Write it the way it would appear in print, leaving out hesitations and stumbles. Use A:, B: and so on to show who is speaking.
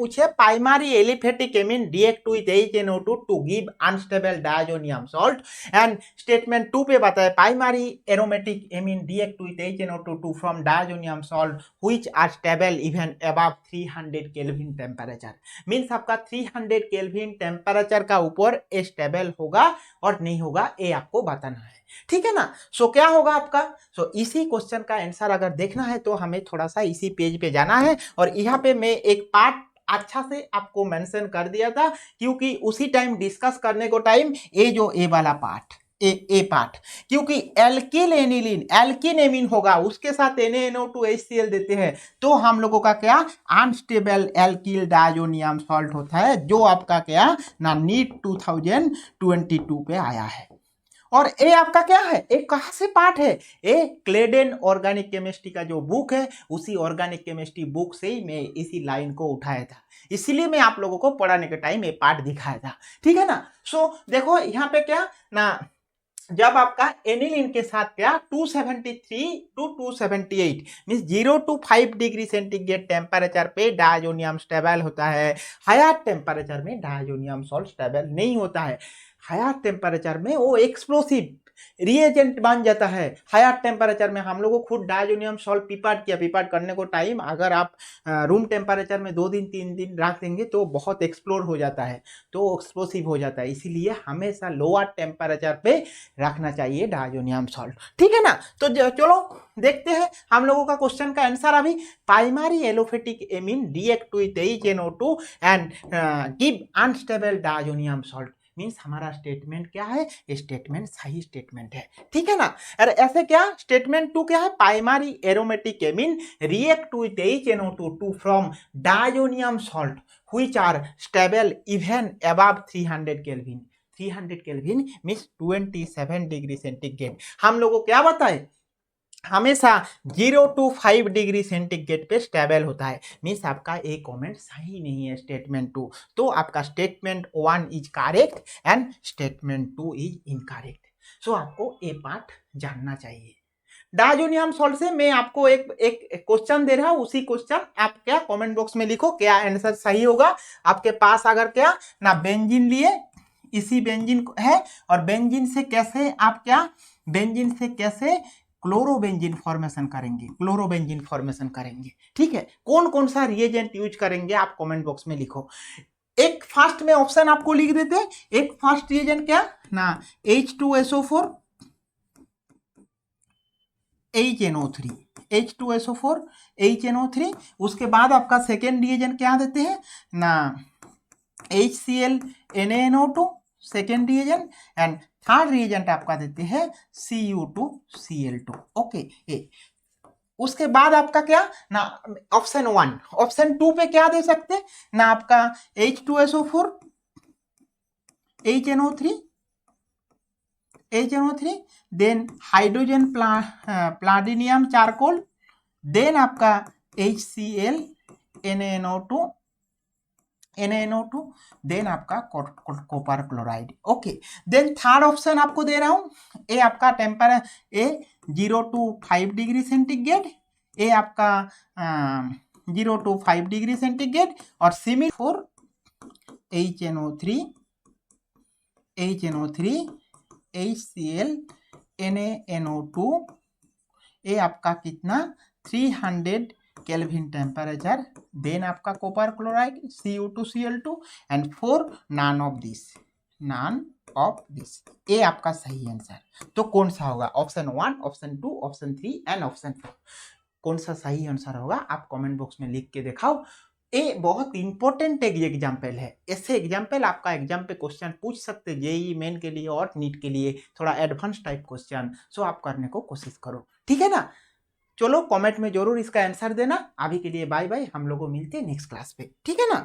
A: पूछे primary aliphatic amine react with HNO2 to give unstable diazonium salt and statement 2 पे बताए primary aromatic amine react with HNO2 to from diazonium salt which are stable even above 300 kelvin temperature. Means आपका 300 kelvin temperature का ऊपर stable होगा और नहीं होगा ये आपको बताना है, ठीक है ना। सो क्या होगा आपका, सो इसी क्वेश्चन का आंसर अगर देखना है तो हमें थोड़ा सा इसी पेज पे जाना है और यहाँ पे मैं एक पार्ट अच्छा से आपको मेंशन कर दिया था क्योंकि उसी टाइम डिस्कस करने को टाइम ये जो ए वाला पार्ट ए पार्ट, क्योंकि एल्किल एनिलीन एल्किन एमीन होगा उसके साथ NaNO2HCl देते हैं तो हम लोगों का क्या अनस्टेबल एल्किल डायजोनियम सॉल्ट होता है जो आपका क्या ना नीट 2022 पे आया है। और ये आपका क्या है, एक कहाँ से पार्ट है, ये क्लेडेन ऑर्गेनिक केमिस्ट्री का जो बुक है उसी ऑर्गेनिक केमिस्ट्री बुक से ही मैं इसी लाइन को उठाया था, इसीलिए मैं आप लोगों को पढ़ाने के टाइम ये पार्ट दिखाया था, ठीक है ना। सो देखो यहाँ पे क्या ना, जब आपका एनिलीन के साथ क्या 273 to 278 means 0 to 5 degree centigrade temperature पे डायजोनियम स्टेबल होता है। हायर टेम्परेचर में डायजोनियम सॉल्ट स्टेबल नहीं होता है। हायर टेम्परेचर में वो एक्सप्लोसिव रिएजेंट बन जाता है। हायर टेम्परेचर में हम लोग को खुद डायजोनियम सॉल्ट पिपार्ट किया, पिपार्ट करने को टाइम अगर आप रूम टेम्परेचर में 2 दिन 3 दिन रख देंगे तो बहुत एक्सप्लोर हो जाता है, तो एक्सप्लोसिव हो जाता है, इसीलिए हमेशा लोअर टेम्परेचर पे रखना चाहिए डायजोनियम सॉल्ट, ठीक है ना। तो चलो देखते हैं हम लोगों का क्वेश्चन का आंसर। अभी primary aliphatic amine react with HNO2 and give unstable diazonium salt. Means हमारा स्टेटमेंट क्या है, स्टेटमेंट सही स्टेटमेंट है, ठीक है ना। अरे ऐसे क्या स्टेटमेंट 2 क्या है, primary aromatic amine react with HNO2 to from diazonium salt which are stable even above 300 kelvin. 300 kelvin means 27 degree centigrade. हम लोग को क्या बताए, हमेशा 0 to 5 डिग्री सेंटीग्रेड पे स्टेबल होता है। मीन्स आपका एक कमेंट सही नहीं है स्टेटमेंट 2, तो आपका statement 1 is correct and statement 2 is incorrect. So आपको ये पार्ट जानना चाहिए। डायजोनियम सॉल्ट से मैं आपको एक क्वेश्चन दे रहा हूं, उसी क्वेश्चन आप क्या कमेंट बॉक्स में लिखो क्या आंसर सही होगा। आपके पास अगर क्या ना बेंजीन लिए, इसी बेंजीन है और बेंजीन से कैसे आप क्या बेंजीन से कैसे क्लोरोबेंजीन फॉर्मेशन करेंगे, क्लोरोबेंजीन फॉर्मेशन करेंगे, ठीक है। कौन कौन सा रिएजेंट यूज करेंगे आप कमेंट बॉक्स में लिखो। एक फर्स्ट में ऑप्शन आपको लिख देते हैं, एक फर्स्ट रिएजेंट क्या ना H2SO4 HNO3 H2SO4 HNO3। उसके बाद आपका सेकेंड रिएजेंट क्या देते हैं ना HCl NaNO2 second reagent and third reagent आपका देते हैं Cu2Cl2, ओके। उसके बाद आपका क्या ना ऑप्शन 1, ऑप्शन 2 पे क्या दे सकते हैं ना आपका H2SO4 HNO3 then hydrogen platinum charcoal, then आपका HCl NaNO2 देन आपका copper chloride, okay. Then third option आपको दे रहा हूं, ये आपका temperature A 0 to 5 degree centigrade, ये आपका 0 to 5 डिग्री सेंटीग्रेड और similar for HNO3 HCl NaNO2, ये आपका कितना 300 केल्विन टेम्परेचर, देन आपका copper chloride Cu2Cl2 and 4 none of this, ये आपका सही आंसर। तो कौन सा होगा, option 1, option 2, option 3 and option 4, कौन सा सही आंसर होगा आप कमेंट बॉक्स में लिख के दिखाओ। ये बहुत इंपॉर्टेंट एक एग्जाम्पल है, ऐसे एग्जाम्पल आपका एग्जाम पे क्वेश्चन पूछ सकते जेईई मेन के लिए और नीट के लिए, थोड़ा एडवांस टाइप क्वेश्चन, सो आप करने को कोशिश करो, ठीक है ना। चलो कमेंट में जरूर इसका आंसर देना। अभी के लिए बाय बाय, हम लोग मिलते हैं नेक्स्ट क्लास पे, ठीक है ना।